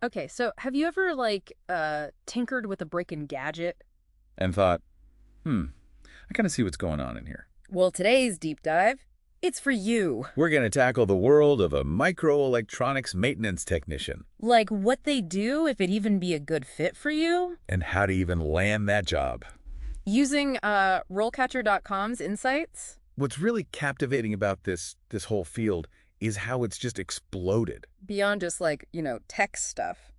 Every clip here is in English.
Okay, so have you ever, tinkered with a break-in gadget? And thought, I kind of see what's going on in here. Well, today's deep dive, it's for you. We're going to tackle the world of a microelectronics maintenance technician Like what they do, if it even be a good fit for you? and how to even land that job. Using RoleCatcher.com's insights? What's really captivating about this whole field is how it's just exploded. Beyond just, tech stuff.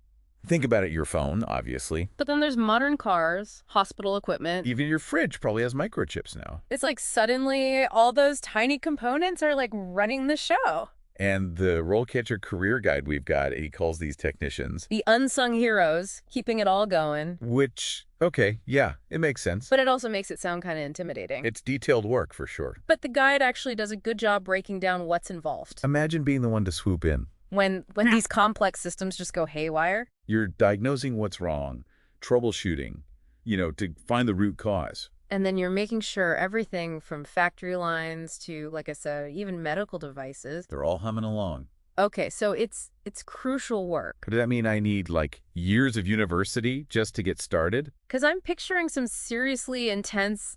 Think about it, your phone, obviously. But then there's modern cars, hospital equipment. Even your fridge probably has microchips now. It's like suddenly all those tiny components are like running the show. And the RoleCatcher career guide we've got, he calls these technicians. The unsung heroes, keeping it all going. Which, okay, yeah, it makes sense. But it also makes it sound kind of intimidating. It's detailed work for sure. But the guide actually does a good job breaking down what's involved. Imagine being the one to swoop in. When these complex systems just go haywire. You're diagnosing what's wrong, troubleshooting, to find the root cause. And then you're making sure everything from factory lines to, like I said, even medical devices. They're all humming along. Okay, so it's crucial work. Does that mean I need, years of university just to get started? Because I'm picturing some seriously intense,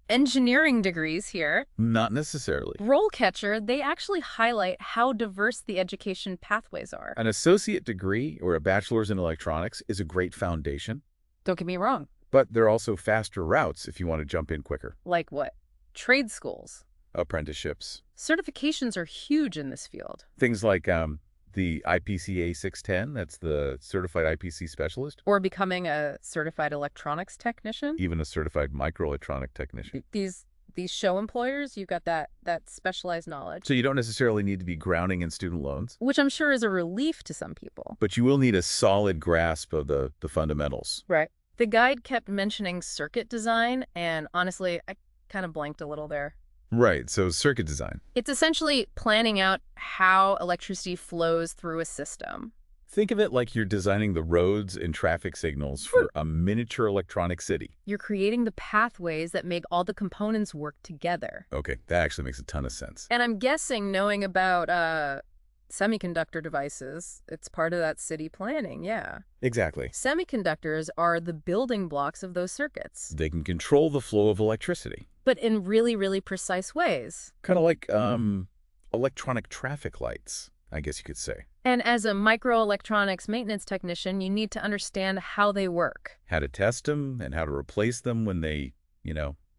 engineering degrees here. Not necessarily. RoleCatcher, they actually highlight how diverse the education pathways are. An associate degree or a bachelor's in electronics is a great foundation, Don't get me wrong. but there are also faster routes if you want to jump in quicker. Like what? Trade schools. Apprenticeships. Certifications are huge in this field. Things like the IPCA 610, that's the Certified IPC Specialist, Or becoming a certified electronics technician. even a Certified Microelectronic Technician. These show employers, you've got that specialized knowledge, So you don't necessarily need to be grounding in student loans, which I'm sure is a relief to some people. but you will need a solid grasp of the fundamentals. Right. The guide kept mentioning circuit design, and honestly, I kind of blanked a little there. Right, so circuit design. It's essentially planning out how electricity flows through a system. Think of it like you're designing the roads and traffic signals for a miniature electronic city. You're creating the pathways that make all the components work together. Okay, that actually makes a ton of sense. And I'm guessing knowing about semiconductor devices, it's part of that city planning, yeah. Exactly. Semiconductors are the building blocks of those circuits, They can control the flow of electricity. but in really, really precise ways. Kind of like electronic traffic lights, I guess you could say. And as a microelectronics maintenance technician, you need to understand how they work. How to test them and how to replace them when they,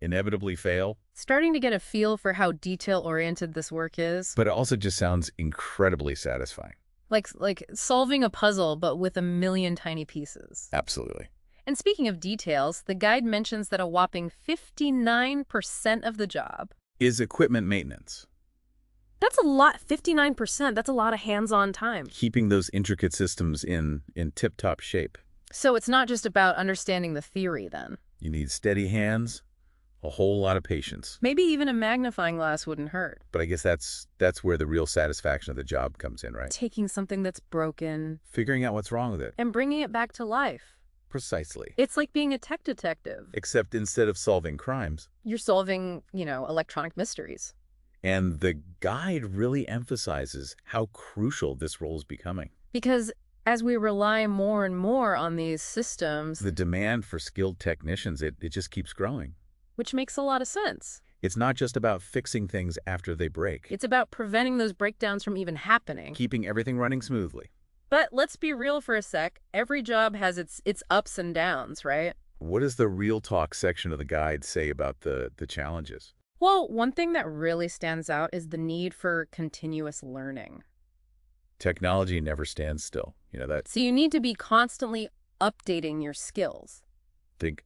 inevitably fail. Starting to get a feel for how detail-oriented this work is. But it also just sounds incredibly satisfying. Like solving a puzzle, but with a million tiny pieces. Absolutely. And speaking of details, the guide mentions that a whopping 59% of the job. Is equipment maintenance. That's a lot, 59%. That's a lot of hands-on time. Keeping those intricate systems in tip-top shape. So it's not just about understanding the theory, then. You need steady hands, a whole lot of patience. Maybe even a magnifying glass wouldn't hurt. But I guess that's where the real satisfaction of the job comes in, right? Taking something that's broken Figuring out what's wrong with it. and bringing it back to life. Precisely. It's like being a tech detective. Except instead of solving crimes. You're solving, electronic mysteries. And the guide really emphasizes how crucial this role is becoming. Because as we rely more and more on these systems, The demand for skilled technicians, it just keeps growing. which makes a lot of sense. It's not just about fixing things after they break. It's about preventing those breakdowns from even happening. Keeping everything running smoothly. But let's be real for a sec. Every job has its ups and downs, right? What does the Real Talk section of the guide say about the challenges? Well, one thing that really stands out is the need for continuous learning. Technology never stands still. So you need to be constantly updating your skills. Think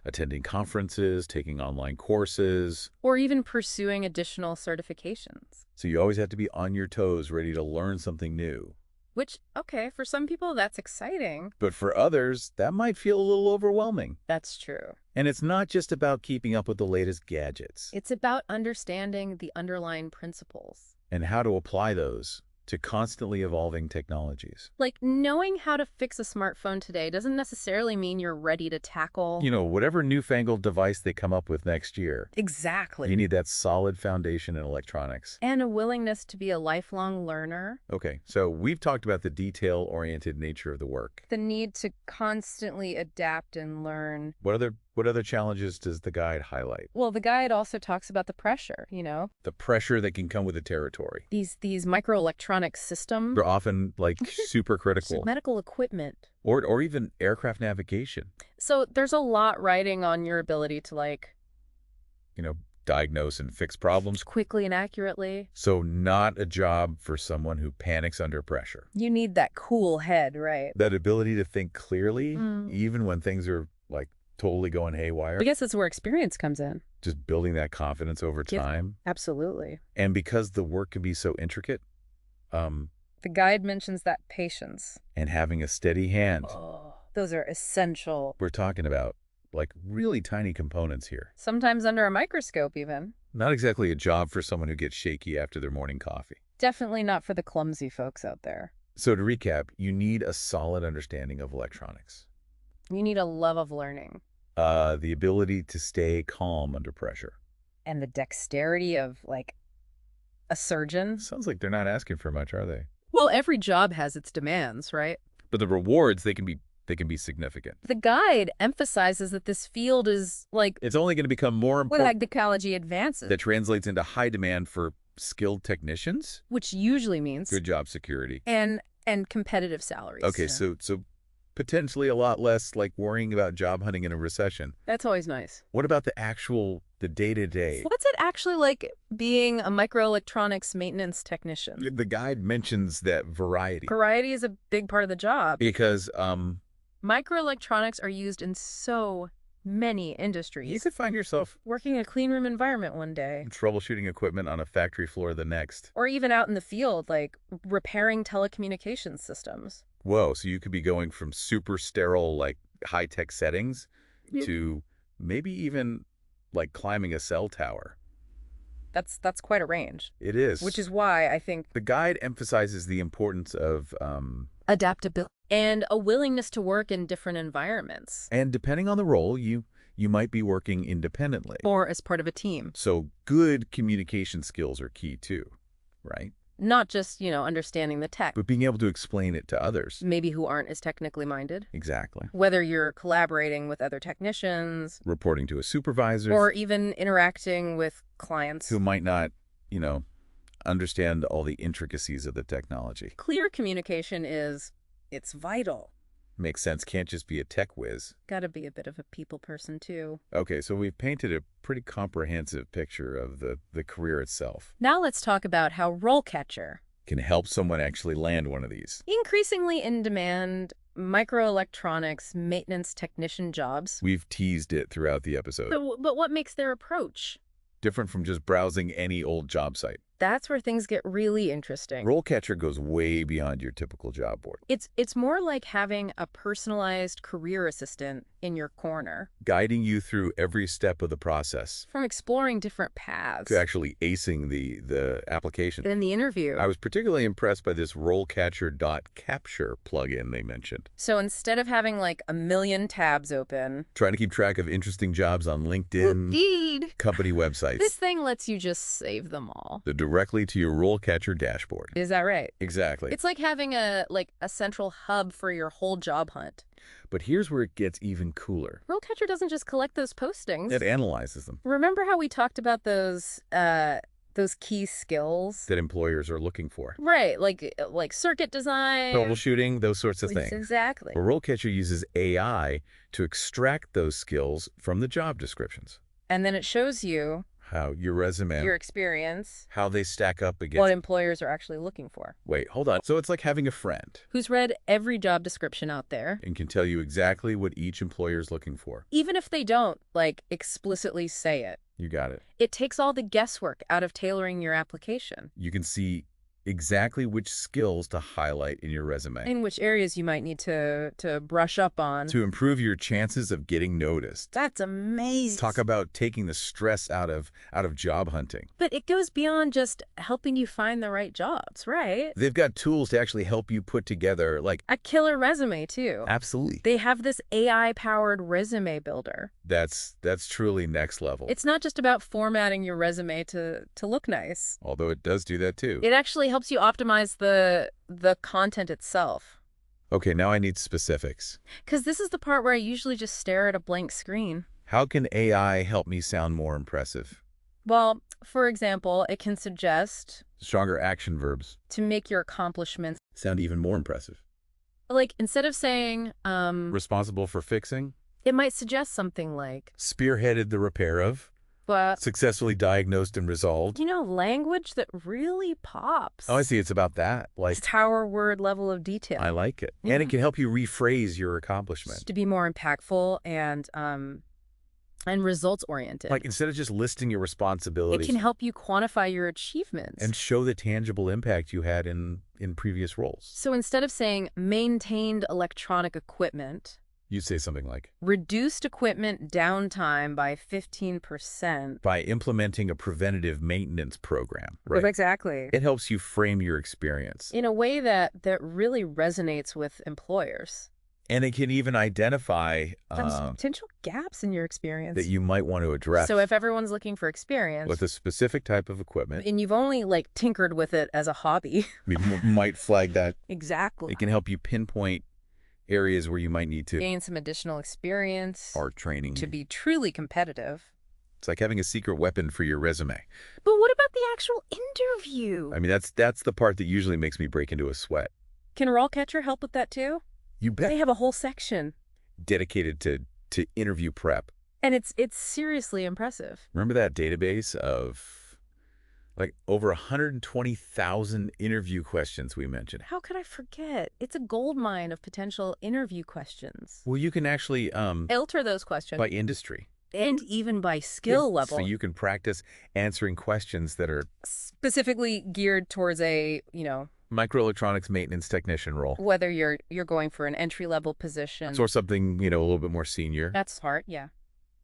attending conferences, taking online courses. Or even pursuing additional certifications. So you always have to be on your toes, ready to learn something new. Which, okay, for some people that's exciting. But for others, that might feel a little overwhelming. That's true. And it's not just about keeping up with the latest gadgets It's about understanding the underlying principles. and how to apply those to constantly evolving technologies. Like, knowing how to fix a smartphone today doesn't necessarily mean you're ready to tackle... Whatever newfangled device they come up with next year. Exactly. You need that solid foundation in electronics. And a willingness to be a lifelong learner. Okay, so we've talked about the detail-oriented nature of the work. The need to constantly adapt and learn. What other challenges does the guide highlight? Well, the guide also talks about the pressure, The pressure that can come with the territory. These microelectronic systems. They're often, like, super critical. Medical equipment. Or even aircraft navigation. So there's a lot riding on your ability to, like... diagnose and fix problems. Quickly and accurately. So not a job for someone who panics under pressure. You need that cool head, right? That ability to think clearly, even when things are, like, totally going haywire. I guess that's where experience comes in. Just building that confidence over time. Absolutely. And because the work can be so intricate, the guide mentions that patience. and having a steady hand. Oh, those are essential. We're talking about, like, really tiny components here. Sometimes under a microscope, even. Not exactly a job for someone who gets shaky after their morning coffee. Definitely not for the clumsy folks out there. So to recap, you need a solid understanding of electronics. You need a love of learning. The ability to stay calm under pressure. And the dexterity of, like, a surgeon. Sounds like they're not asking for much, are they? Well, every job has its demands, right? But the rewards, they can be significant. The guide emphasizes that this field is, like... It's only going to become more with important. technology advances. That translates into high demand for skilled technicians. Which usually means... Good job security. And competitive salaries. Okay, so potentially a lot less like worrying about job hunting in a recession. That's always nice. What about the day-to-day? What's it actually like being a microelectronics maintenance technician? The guide mentions that variety. Variety is a big part of the job. Because microelectronics are used in so many industries. you could find yourself working in a clean room environment one day. troubleshooting equipment on a factory floor the next. Or even out in the field, like repairing telecommunications systems. Whoa, so you could be going from super sterile, like, high-tech settings to maybe even, like, climbing a cell tower. That's quite a range. It is. Which is why I think the guide emphasizes the importance of adaptability and a willingness to work in different environments. and depending on the role, you might be working independently. Or as part of a team. So good communication skills are key too, right? Not just, understanding the tech. But being able to explain it to others. Maybe who aren't as technically minded. Exactly. Whether you're collaborating with other technicians. Reporting to a supervisor. Or even interacting with clients. Who might not, understand all the intricacies of the technology. Clear communication it's vital. Makes sense. Can't just be a tech whiz. Gotta be a bit of a people person, too. Okay, so we've painted a pretty comprehensive picture of the career itself. Now let's talk about how RoleCatcher can help someone actually land one of these. Increasingly in demand microelectronics maintenance technician jobs. We've teased it throughout the episode. But what makes their approach different from just browsing any old job site? That's where things get really interesting. RoleCatcher goes way beyond your typical job board. It's more like having a personalized career assistant in your corner. Guiding you through every step of the process. From exploring different paths. To actually acing the application. In the interview. I was particularly impressed by this RoleCatcher.capture plugin they mentioned. So instead of having like a million tabs open. Trying to keep track of interesting jobs on LinkedIn. Indeed. Company websites. This thing lets you just save them all. Directly to your RoleCatcher dashboard. Is that right? Exactly. It's like having a central hub for your whole job hunt. But here's where it gets even cooler. RoleCatcher doesn't just collect those postings. It analyzes them. Remember how we talked about those key skills that employers are looking for? Right, like circuit design, troubleshooting, those sorts of things. Exactly. But RoleCatcher uses AI to extract those skills from the job descriptions. And then it shows you how your resume, your experience, how they stack up against what employers are actually looking for. Wait, hold on. So it's like having a friend who's read every job description out there and can tell you exactly what each employer is looking for. Even if they don't, explicitly say it. You got it. It takes all the guesswork out of tailoring your application. You can see exactly which skills to highlight in your resume In which areas you might need to brush up on. to improve your chances of getting noticed. That's amazing. Talk about taking the stress out of job hunting. But it goes beyond just helping you find the right jobs, right? They've got tools to actually help you put together, like, A killer resume, too. absolutely. They have this AI-powered resume builder. That's truly next level. It's not just about formatting your resume to look nice. Although it does do that too. It actually helps you optimize the content itself. Okay, now I need specifics. Because this is the part where I usually just stare at a blank screen. How can AI help me sound more impressive? Well, for example, it can suggest Stronger action verbs to make your accomplishments, sound even more impressive. like instead of saying, Responsible for fixing, it might suggest something like, spearheaded the repair of, but, successfully diagnosed and resolved. language that really pops. Oh, I see. It's about that. Like, It's tower word level of detail. I like it. Yeah. And it can help you rephrase your accomplishment. To be more impactful and results oriented. Like, instead of just listing your responsibilities, it can help you quantify your achievements. and show the tangible impact you had in previous roles. So instead of saying maintained electronic equipment, You'd say something like, reduced equipment downtime by 15%. by implementing a preventative maintenance program. Right. Exactly. It helps you frame your experience. In a way that really resonates with employers. And it can even identify There's potential gaps in your experience. that you might want to address So if everyone's looking for experience, with a specific type of equipment, and you've only tinkered with it as a hobby. we might flag that. Exactly. It can help you pinpoint areas where you might need to Gain some additional experience or training. to be truly competitive. It's like having a secret weapon for your resume. But what about the actual interview? I mean, that's the part that usually makes me break into a sweat. Can RoleCatcher help with that too? You bet. They have a whole section. Dedicated to interview prep. And it's seriously impressive. Remember that database of like over 120,000 interview questions we mentioned? How could I forget? It's a goldmine of potential interview questions. Well, you can actually Filter those questions. by industry. And even by skill level. So you can practice answering questions that are specifically geared towards a, microelectronics maintenance technician role. whether you're going for an entry-level position. Or something, a little bit more senior. That's smart, yeah.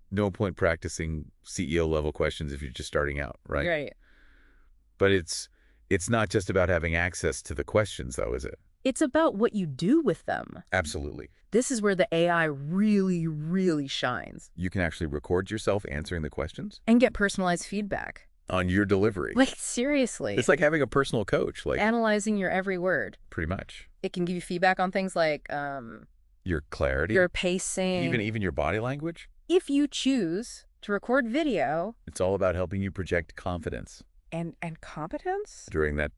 No point practicing CEO level questions if you're just starting out, right? Right. But it's not just about having access to the questions, though, is it? It's about what you do with them. Absolutely. This is where the AI really, really shines. You can actually record yourself answering the questions And get personalized feedback. on your delivery. Seriously. It's like having a personal coach, analyzing your every word. pretty much. It can give you feedback on things like Your clarity, your pacing. even your body language. If you choose to record video. It's all about helping you project confidence And competence? during that.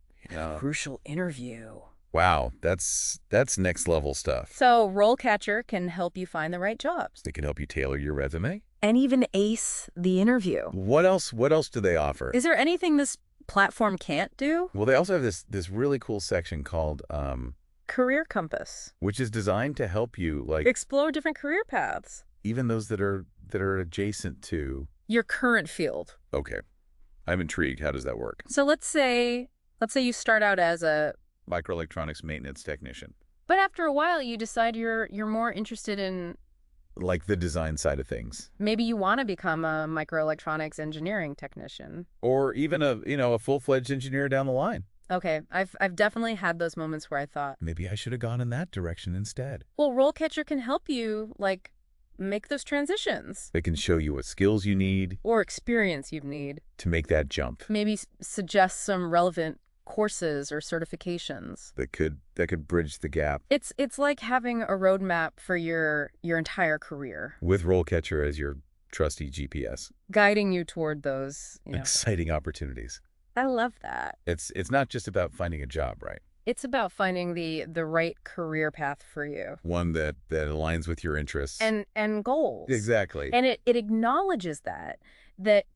Crucial interview. Wow, that's next level stuff. So RoleCatcher can help you find the right jobs. They can help you tailor your resume. And even ace the interview. What else do they offer? Is there anything this platform can't do? Well, they also have this really cool section called Career Compass. which is designed to help you Explore different career paths. even those that are adjacent to. Your current field. Okay. I'm intrigued. How does that work? So let's say you start out as a Microelectronics Maintenance Technician. but after a while you decide you're more interested in Like the design side of things. maybe you want to become a microelectronics engineering technician. Or even a full-fledged engineer down the line. Okay, I've definitely had those moments where I thought, Maybe I should have gone in that direction instead. well, RoleCatcher can help you make those transitions They can show you what skills you need or experience you need. to make that jump. Maybe suggest some relevant courses or certifications. That could bridge the gap. It's like having a roadmap for your entire career, With RoleCatcher as your trusty GPS. guiding you toward those. Exciting opportunities. I love that. It's not just about finding a job, right? It's about finding the right career path for you One that aligns with your interests. and goals. Exactly. And it acknowledges that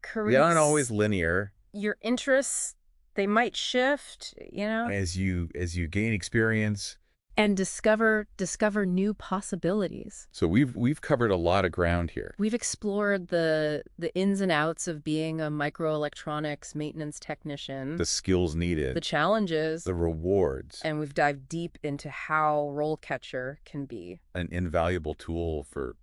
careers They aren't always linear. Your interests, they might shift. As you gain experience, and discover new possibilities. So we've covered a lot of ground here. We've explored the ins and outs of being a microelectronics maintenance technician, The skills the needed, challenges, the rewards, and we've dived deep into how RoleCatcher can be. an invaluable tool for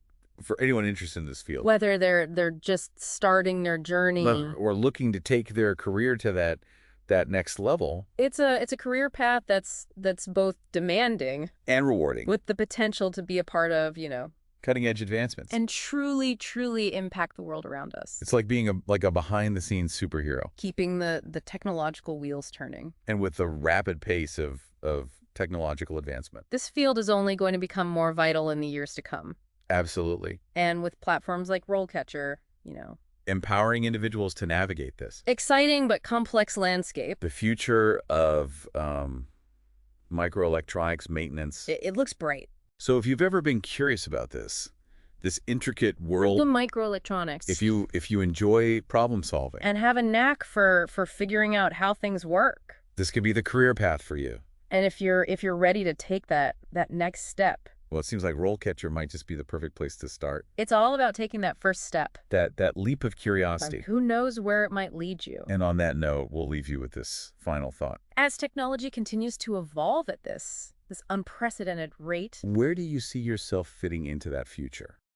anyone interested in this field. Whether they're just starting their journey, Or looking to take their career to that next level. it's a career path that's both demanding And rewarding. with the potential to be a part of, Cutting edge advancements. and truly impact the world around us. It's like being a behind the scenes superhero. Keeping the technological wheels turning. And with the rapid pace of technological advancement. This field is only going to become more vital in the years to come. Absolutely. And with platforms like RoleCatcher, Empowering individuals to navigate this. exciting but complex landscape. The future of microelectronics maintenance. It looks bright. So if you've ever been curious about this intricate world, The microelectronics. if you enjoy problem solving, and have a knack for figuring out how things work. this could be the career path for you. And if you're ready to take that next step, Well, it seems like RoleCatcher might just be the perfect place to start. it's all about taking that first step. That leap of And curiosity. who knows where it might lead you. And on that note, we'll leave you with this final thought. As technology continues to evolve at this unprecedented rate, Where do you see yourself fitting into that future?